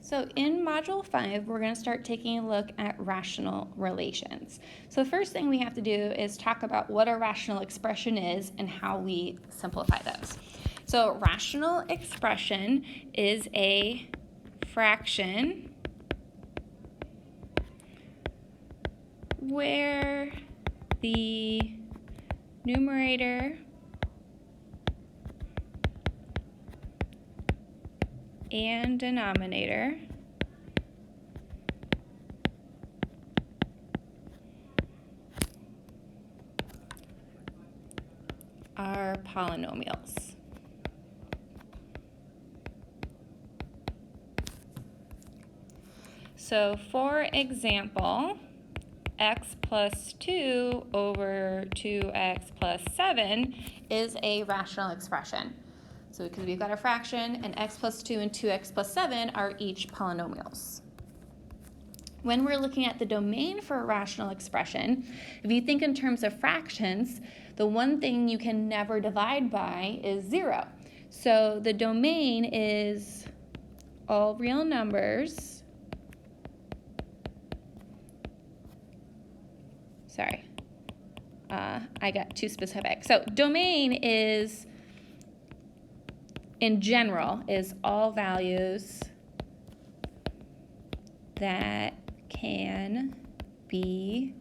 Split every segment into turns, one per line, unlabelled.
So in Module 5, we're going to start taking a look at rational relations. So the first thing we have to do is talk about what a rational expression is and how we simplify those. So rational expression is a fraction where the numerator and denominator are polynomials. So for example, x plus 2 over 2x plus 7 is a rational expression. So because we've got a fraction, and x plus 2 and 2x plus 7 are each polynomials. When we're looking at the domain for a rational expression, if you think in terms of fractions, the one thing you can never divide by is 0. So the domain is all real numbers. Sorry, I got too specific. So domain is, in general, is all values that can be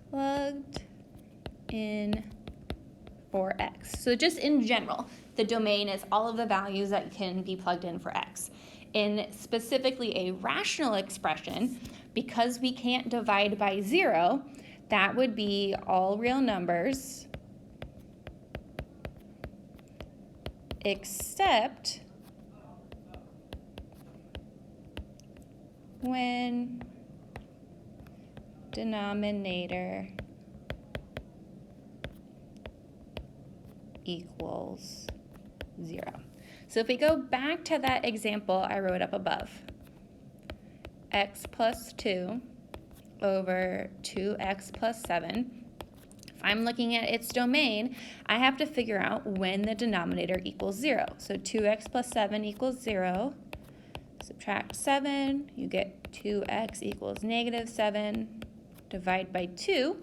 plugged in for x. So just in general, the domain is all of the values that can be plugged in for x. In specifically a rational expression, because we can't divide by 0, that would be all real numbers except when denominator equals 0. So if we go back to that example I wrote up above, x plus 2 over 2x plus 7, if I'm looking at its domain, I have to figure out when the denominator equals 0. So 2x plus 7 equals 0. Subtract 7, you get 2x equals negative 7. Divide by 2,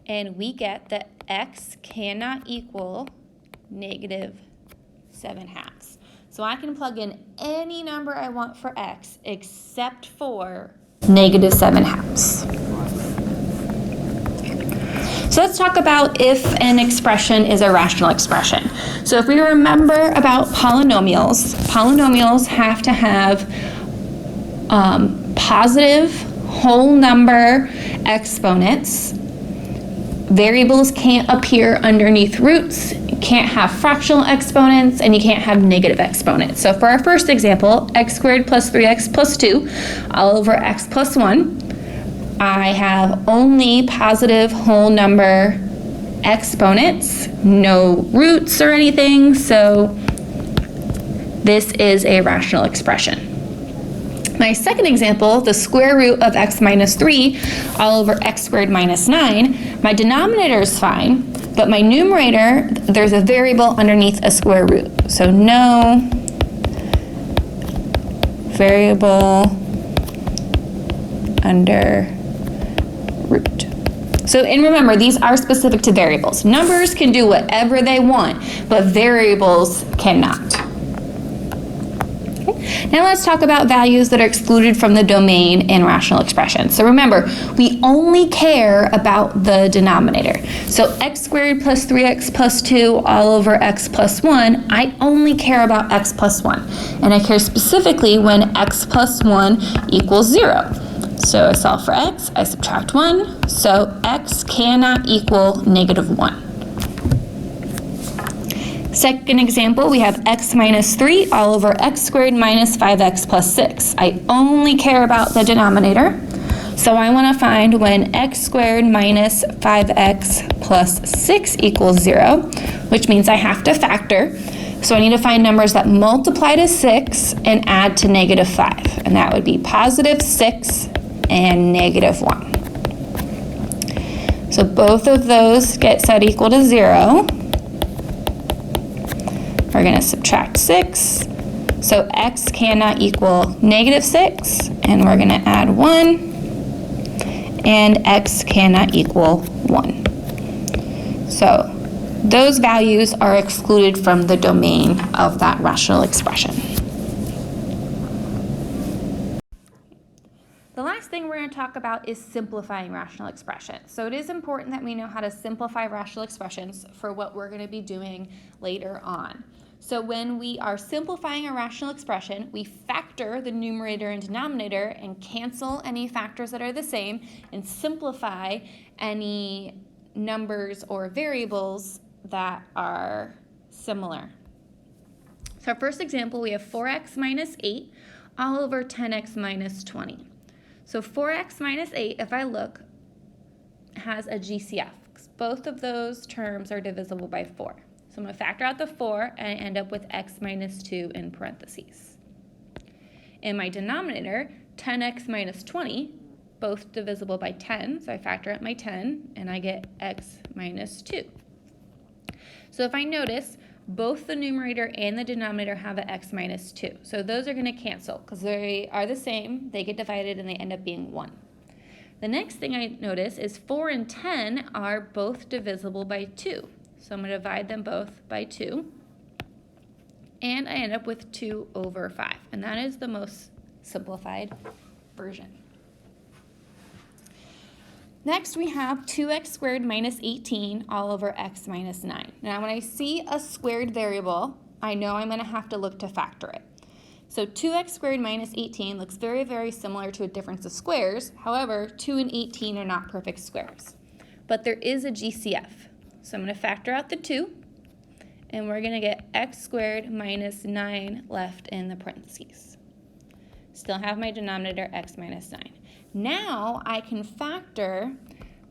and we get that x cannot equal negative 7/2. So I can plug in any number I want for x except for negative 7/2. So let's talk about if an expression is a rational expression. So if we remember about polynomials, polynomials have to have positive whole number exponents. Variables can't appear underneath roots. You can't have fractional exponents, and you can't have negative exponents. So for our first example, x squared plus 3x plus 2 all over x plus 1, I have only positive whole number exponents, no roots or anything, so this is a rational expression. My second example, the square root of x minus 3 all over x squared minus 9, my denominator is fine, but my numerator, there's a variable underneath a square root. So no variable under root. So, and remember, these are specific to variables. Numbers can do whatever they want, but variables cannot. Now let's talk about values that are excluded from the domain in rational expressions. So remember, we only care about the denominator. So x squared plus 3x plus 2 all over x plus 1, I only care about x plus 1. And I care specifically when x plus 1 equals 0. So I solve for x, I subtract 1, so x cannot equal negative 1. Second example, we have x minus 3 all over x squared minus 5x plus 6. I only care about the denominator, so I want to find when x squared minus 5x plus 6 equals 0, which means I have to factor. So I need to find numbers that multiply to 6 and add to negative 5, and that would be positive 6 and negative 1. So both of those get set equal to 0. We're going to subtract 6, So x cannot equal -6, and we're going to add 1, and x cannot equal 1. So those values are excluded from the domain of that rational expression. The last thing we're going to talk about is simplifying rational expressions. So it is important that we know how to simplify rational expressions for what we're going to be doing later on. So when we are simplifying a rational expression, we factor the numerator and denominator and cancel any factors that are the same and simplify any numbers or variables that are similar. So our first example, we have 4x minus 8 all over 10x minus 20. So 4x minus 8, if I look, has a GCF. Both of those terms are divisible by 4. So I'm going to factor out the 4 and I end up with x minus 2 in parentheses. In my denominator, 10x minus 20, both divisible by 10, so I factor out my 10 and I get x minus 2. So if I notice, both the numerator and the denominator have an x minus 2. So those are going to cancel because they are the same. They get divided and they end up being 1. The next thing I notice is 4 and 10 are both divisible by 2. So I'm going to divide them both by 2. And I end up with 2 over 5. And that is the most simplified version. Next, we have 2x squared minus 18 all over x minus 9. Now, when I see a squared variable, I know I'm going to have to look to factor it. So 2x squared minus 18 looks very, very similar to a difference of squares. However, 2 and 18 are not perfect squares. But there is a GCF. So I'm going to factor out the 2, and we're going to get x squared minus 9 left in the parentheses. Still have my denominator x minus 9. Now I can factor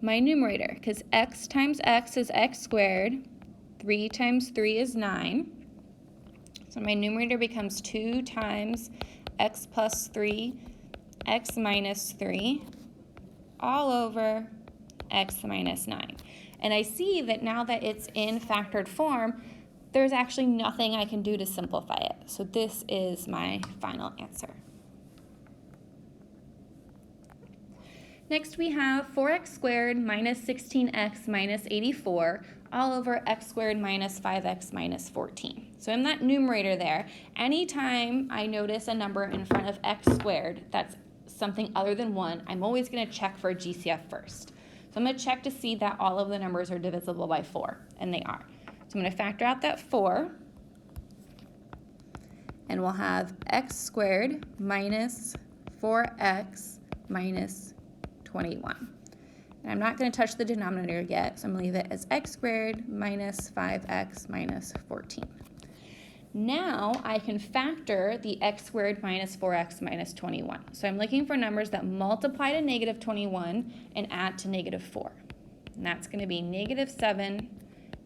my numerator because x times x is x squared, 3 times 3 is 9. So my numerator becomes 2 times x plus 3, x minus 3, all over x minus 9. And I see that now that it's in factored form, there's actually nothing I can do to simplify it. So this is my final answer. Next we have 4x squared minus 16x minus 84 all over x squared minus 5x minus 14. So in that numerator there, anytime I notice a number in front of x squared that's something other than 1, I'm always going to check for a GCF first. So I'm going to check to see that all of the numbers are divisible by 4, and they are. So I'm going to factor out that 4, and we'll have x squared minus 4x minus 21. And I'm not going to touch the denominator yet, so I'm going to leave it as x squared minus 5x minus 14. Now I can factor the x squared minus 4x minus 21. So I'm looking for numbers that multiply to negative 21 and add to negative 4. And that's going to be negative 7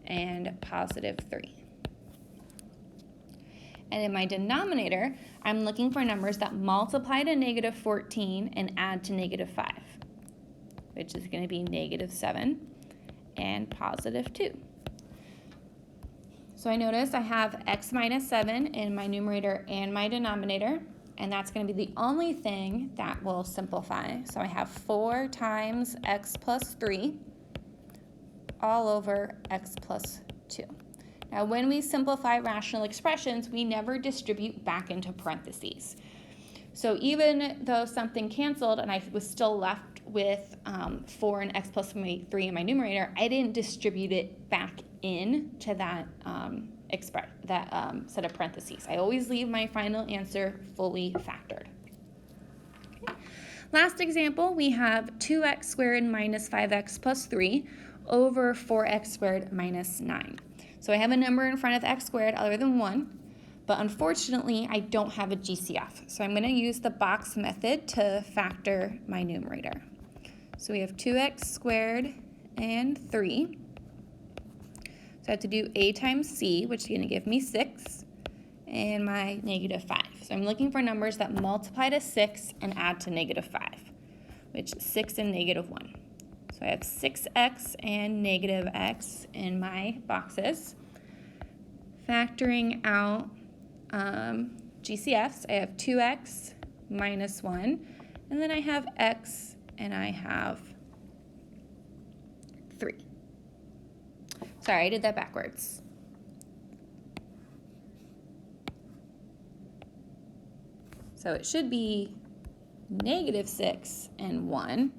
and positive 3. And in my denominator, I'm looking for numbers that multiply to negative 14 and add to negative 5, which is going to be negative 7 and positive 2. So I notice I have x minus 7 in my numerator and my denominator, and that's going to be the only thing that will simplify. So I have 4 times x plus 3 all over x plus 2. Now when we simplify rational expressions, we never distribute back into parentheses. So even though something canceled and I was still left with 4 and x plus 3 in my numerator, I didn't distribute it back in to that set of parentheses. I always leave my final answer fully factored. Okay. Last example, we have 2x squared minus 5x plus 3 over 4x squared minus 9. So I have a number in front of x squared other than 1, but unfortunately I don't have a GCF. So I'm going to use the box method to factor my numerator. So we have 2x squared and 3. So I have to do a times c, which is going to give me 6, and my negative 5. So I'm looking for numbers that multiply to 6 and add to negative 5, which is 6 and negative 1. So I have 6x and negative x in my boxes. Factoring out GCFs. I have 2x minus 1, and then I have x, and I have 3. Sorry, I did that backwards. So it should be negative 6 and 1.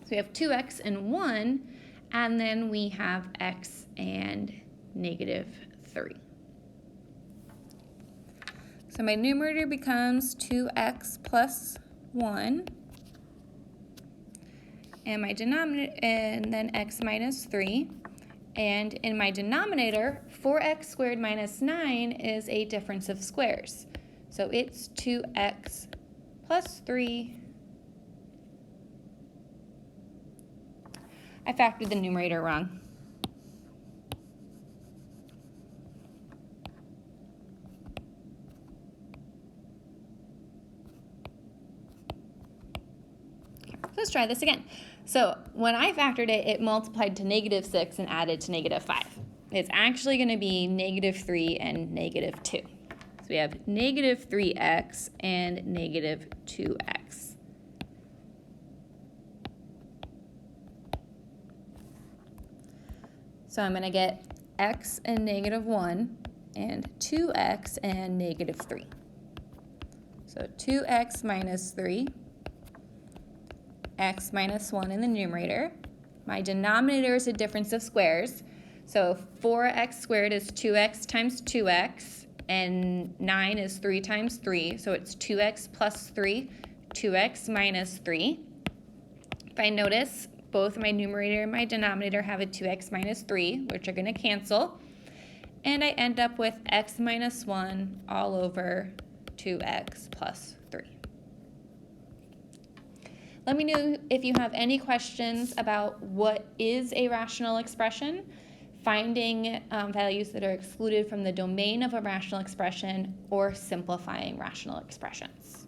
So we have 2x and 1, and then we have x and negative 3. So my numerator becomes 2x plus 1, and my denominator, and then x minus 3. And in my denominator, 4x squared minus 9 is a difference of squares. So it's 2x plus 3. I factored the numerator wrong. Let's try this again. So when I factored it, it multiplied to negative 6 and added to negative 5. It's actually going to be negative 3 and negative 2. So we have negative 3x and negative 2x. So I'm going to get x and negative 1 and 2x and negative 3. So 2x minus 3, x minus 1 in the numerator. My denominator is a difference of squares. So 4x squared is 2x times 2x, and 9 is 3 times 3. So it's 2x plus 3, 2x minus 3. If I notice, both my numerator and my denominator have a 2x minus 3, which are going to cancel. And I end up with x minus 1 all over 2x plus 3. Let me know if you have any questions about what is a rational expression, finding values that are excluded from the domain of a rational expression, or simplifying rational expressions.